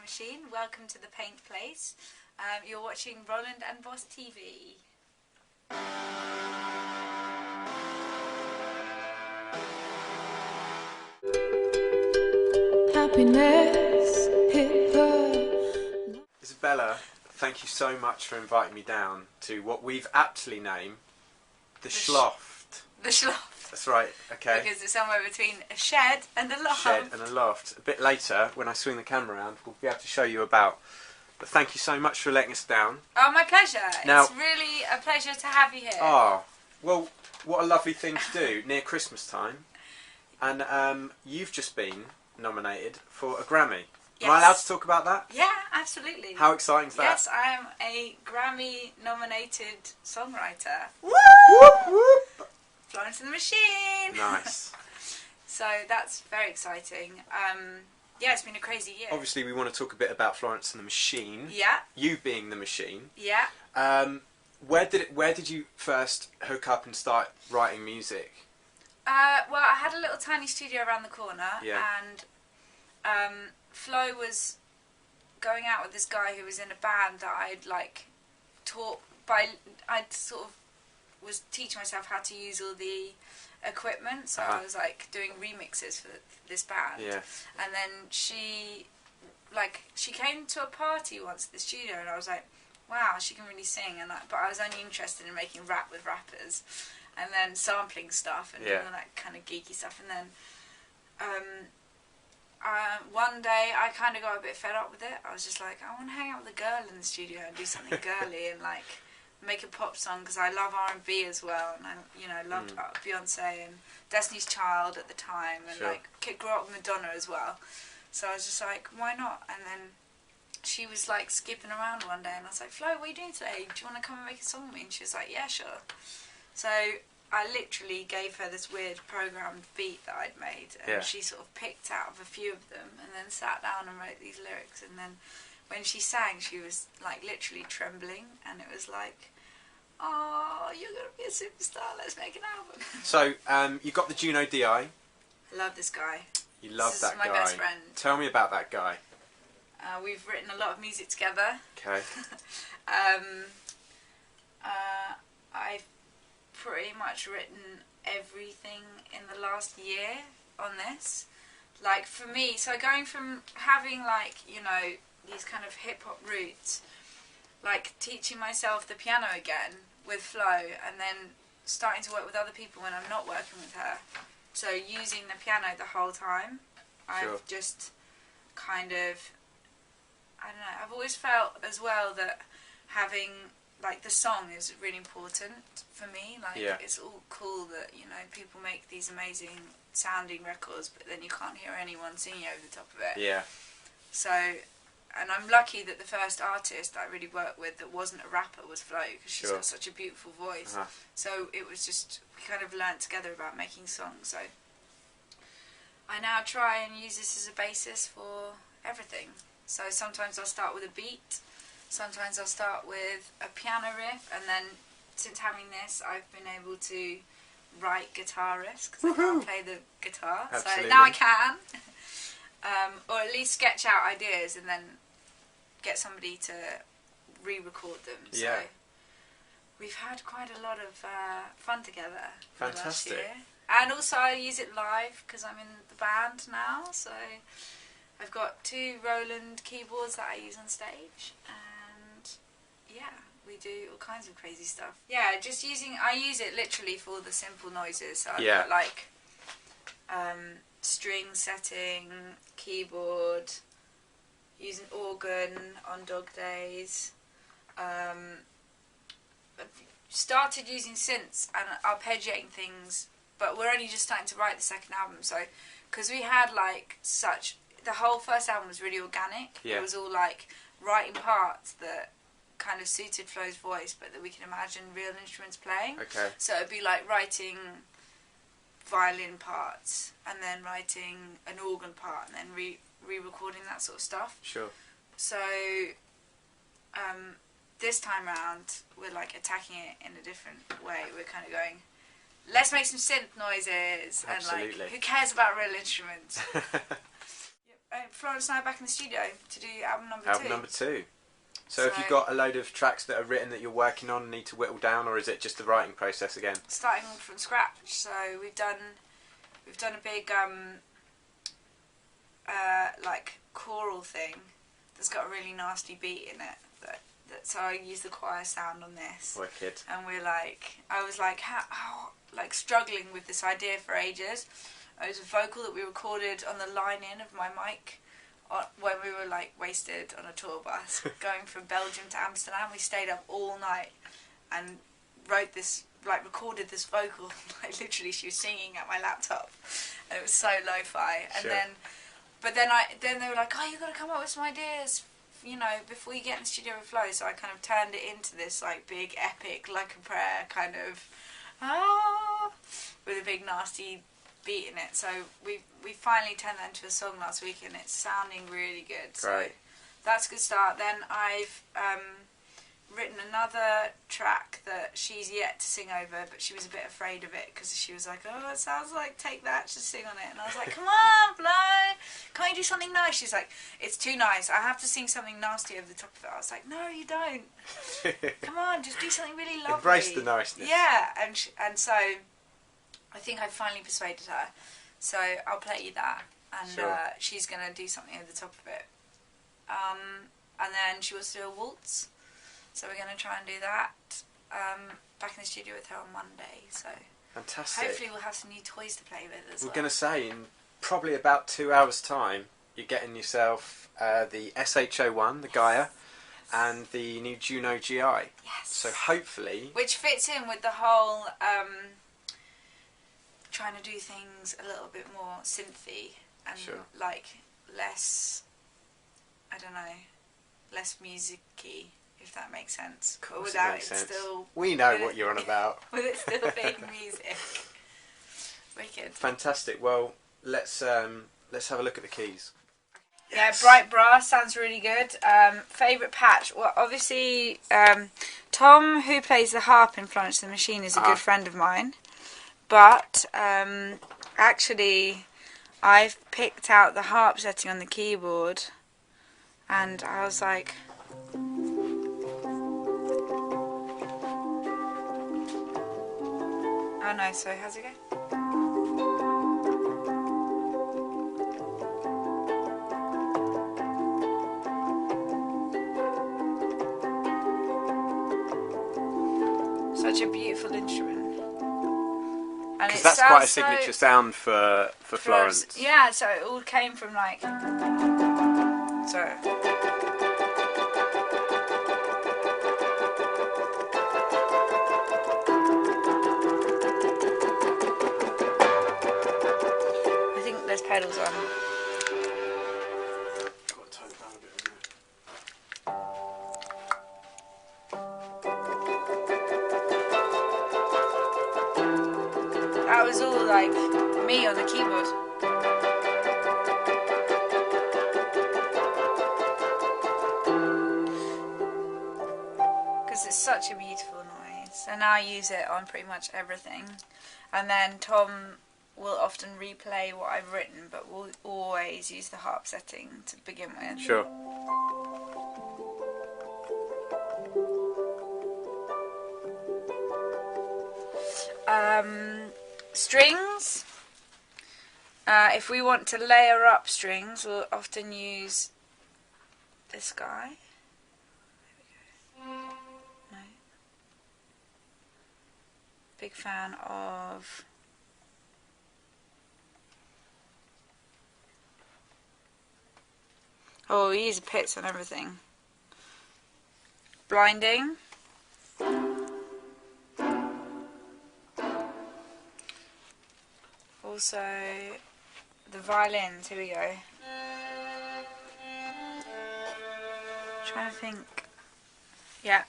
Machine. Welcome to the Paint Place. You're watching Roland and Boss TV. Happiness hit her. Isabella, thank you so much for inviting me down to what we've aptly named the Schloft. The Schloft. That's right, okay. Because it's somewhere between a shed and a loft. Shed and a loft. A bit later, when I swing the camera around, we'll be able to show you about. But thank you so much for letting us down. Oh, my pleasure. Now, it's really a pleasure to have you here. Oh, well, what a lovely thing to do near Christmas time. And you've just been nominated for a Grammy. Yes. Am I allowed to talk about that? Yeah, absolutely. How exciting is that? Yes, I am a Grammy-nominated songwriter. Woo! Whoop, whoop. Florence and the Machine. Nice. So that's very exciting. Yeah, it's been a crazy year. Obviously, we want to talk a bit about Florence and the Machine. Yeah. You being the machine. Yeah. Where did you first hook up and start writing music? Well, I had a little tiny studio around the corner, Yeah. and Flo was going out with this guy who was in a band that I'd like taught by. I'd sort of was teaching myself how to use all the equipment, so I was like doing remixes for this band. Yeah. And then she came to a party once at the studio, and I was like, wow, she can really sing. But I was only interested in making rap with rappers, and then sampling stuff and all that kind of geeky stuff. And then one day I kind of got a bit fed up with it. I was just like, I want to hang out with a girl in the studio and do something girly and like make a pop song, because I love R&B as well, and I loved Beyonce and Destiny's Child at the time, and like grew up with Madonna as well. So I was just like, why not? And then she was like skipping around one day, and I was like, Flo, what are you doing today? Do you want to come and make a song with me? And she was like, yeah, sure. So I literally gave her this weird programmed beat that I'd made, and she sort of picked out of a few of them, and then sat down and wrote these lyrics. And then when she sang, she was like literally trembling, and it was like, oh, you're going to be a superstar, let's make an album. So, you got the Juno DI. I love this guy. You love that guy. This is my best friend. Tell me about that guy. We've written a lot of music together. Okay. I've pretty much written everything in the last year on this. Like, for me, so going from having, like, these kind of hip-hop roots, like teaching myself the piano again with Flo, and then starting to work with other people when I'm not working with her. So using the piano the whole time. I've just kind of, I don't know, I've always felt as well that having, like, the song is really important for me. Like, it's all cool that, people make these amazing sounding records, but then you can't hear anyone singing over the top of it. Yeah. So, and I'm lucky that the first artist I really worked with that wasn't a rapper was Flo, because she's got such a beautiful voice. So it was just, we kind of learnt together about making songs. So I now try and use this as a basis for everything. So sometimes I'll start with a beat, sometimes I'll start with a piano riff, and then since having this, I've been able to write guitar riffs, because I can't play the guitar. Absolutely. So now I can. Or at least sketch out ideas and then get somebody to re-record them. So we've had quite a lot of fun together. Fantastic. Last year. And also I use it live because I'm in the band now. So I've got 2 Roland keyboards that I use on stage, and we do all kinds of crazy stuff. Yeah, I use it literally for the simple noises. So I've got like string setting, keyboard, using organ on dog days. I've started using synths and arpeggiating things, but we're only just starting to write the second album. So, because we had like the whole first album was really organic. It was all like writing parts that kind of suited Flo's voice, but that we can imagine real instruments playing. Okay. So it'd be like writing violin parts, and then writing an organ part, and then re-recording that sort of stuff. Sure. So, this time round, we're like attacking it in a different way. We're kind of going, let's make some synth noises, and like, who cares about real instruments? Florence and I are back in the studio to do album number 2. Album number 2. So have you got a load of tracks that are written that you're working on and need to whittle down, or is it just the writing process again? Starting from scratch. So we've done a big like choral thing that's got a really nasty beat in it. So I use the choir sound on this. Wicked. And I was like, how like struggling with this idea for ages. It was a vocal that we recorded on the line-in of my mic when we were like wasted on a tour bus going from Belgium to Amsterdam. We stayed up all night and recorded this vocal. Like literally, she was singing at my laptop, and it was so lo-fi. And Sure. then they were like, "Oh, you got to come up with some ideas, you know, before you get in the studio with Flo." So I kind of turned it into this like big epic, like a prayer kind of with a big nasty beat in it. So we finally turned that into a song last week, and it's sounding really good. So Right. that's a good start. Then I've written another track that she's yet to sing over, but she was a bit afraid of it because she was like, "Oh, it sounds like Take That, just sing on it." And I was like, "Come on, Flo, can't you do something nice?" She's like, "It's too nice, I have to sing something nasty over the top of it." I was like, "No, you don't. Come on, just do something really lovely." Embrace the niceness. Yeah, and so I think I finally persuaded her. So I'll play you that, and Sure. she's going to do something over the top of it. And then she wants to do a waltz, so we're going to try and do that back in the studio with her on Monday. So Fantastic. hopefully we'll have some new toys to play with as I'm well. going to say, in probably about 2 hours' time, you're getting yourself the SHO1, the Gaia, and the new Juno GI. Yes. So hopefully... Which fits in with the whole trying to do things a little bit more synthy and Sure. like less, I don't know, less music-y, if that makes sense. Of But course without it makes sense. still... We know with what it- you're on about. with it still being music. Wicked. Fantastic. Well, let's have a look at the keys. Yeah, Bright Brass sounds really good. Favourite patch? Well, obviously, Tom, who plays the harp in Florence and the Machine, is a good friend of mine. But actually, I've picked out the harp setting on the keyboard, and I was like, oh no, sorry, how's it go? Such a beautiful instrument. And Because it that's quite a sounds so- signature sound for Florence. Yeah, so it all came from like... Sorry. I think there's pedals on. That was all like me on the keyboard. Because it's such a beautiful noise, and I use it on pretty much everything. And then Tom will often replay what I've written, but we'll always use the harp setting to begin with. Sure. Strings. If we want to layer up strings, we'll often use this guy. There we go. No. Big fan of oh, we use pits on everything. Blinding. Also, the violins. Here we go. Trying to think. Yeah.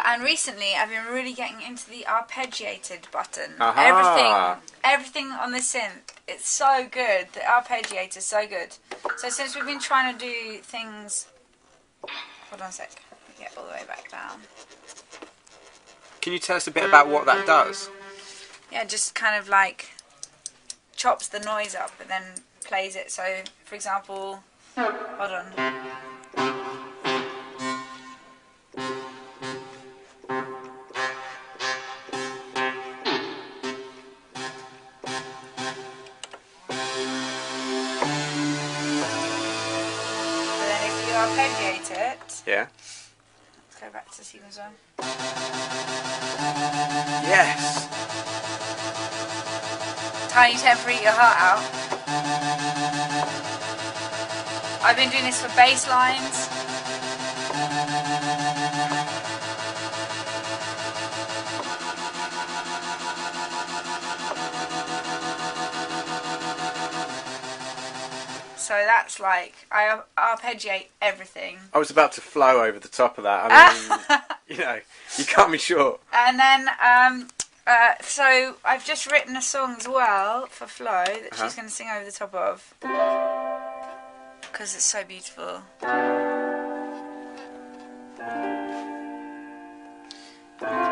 And recently, I've been really getting into the arpeggiated button. Aha. Everything on the synth, it's so good. The arpeggiator is so good. So since we've been trying to do things, hold on a sec. get all the way back down. Can you tell us a bit about what that does? Yeah, just kind of like chops the noise up and then plays it. So, for example, hold on. And then if you arpeggiate it, Yeah. let's go back to sequence 1. Yes. Tiny Temper, Eat Your Heart Out. I've been doing this for bass lines. So that's like, I arpeggiate everything. I was about to flow over the top of that. I mean, you know, you cut me short. And then, so I've just written a song as well for Flo that she's going to sing over the top of. Because it's so beautiful.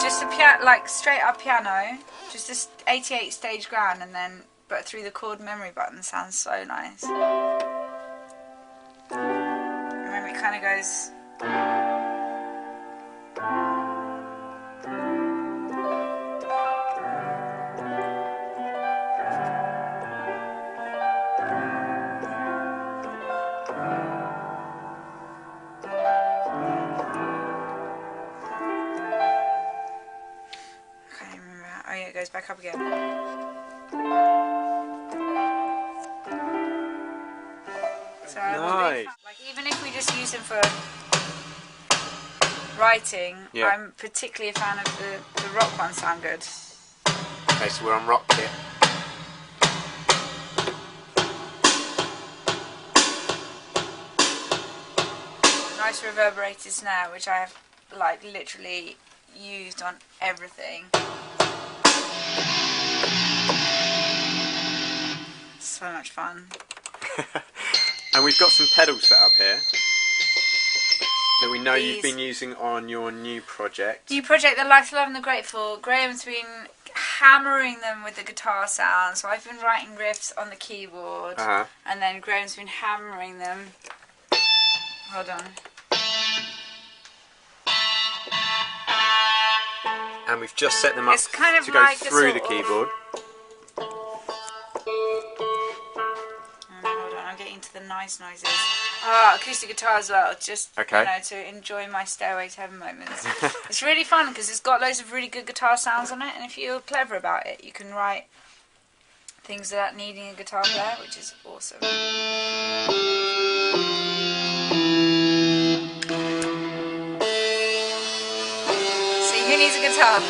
Just a piano, like straight up piano, just this 88 stage grand, and then but through the chord memory button. Sounds so nice. Remember, it kind of goes. Oh yeah, it goes back up again. So Nice. like even if we just use them for writing, Yeah. I'm particularly a fan of the rock ones. Sound good. Okay, so we're on rock kit. Nice reverberated snare, which I have like literally used on everything. So much fun. And we've got some pedals set up here that we know you've These- been using on your new project. New project, The Life, the Love and the Grateful. Graham's been hammering them with the guitar sound, so I've been writing riffs on the keyboard, and then Graham's been hammering them. Hold on. And we've just set them up It's kind of to go like a through the sort of- keyboard. Hold on, I'm getting into the nice noises. Ah, acoustic guitar as well, just Okay. you know, to enjoy my Stairway to Heaven moments. It's really fun because it's got loads of really good guitar sounds on it, and if you're clever about it, you can write things without needing a guitar player, which is awesome. See, who needs a guitar?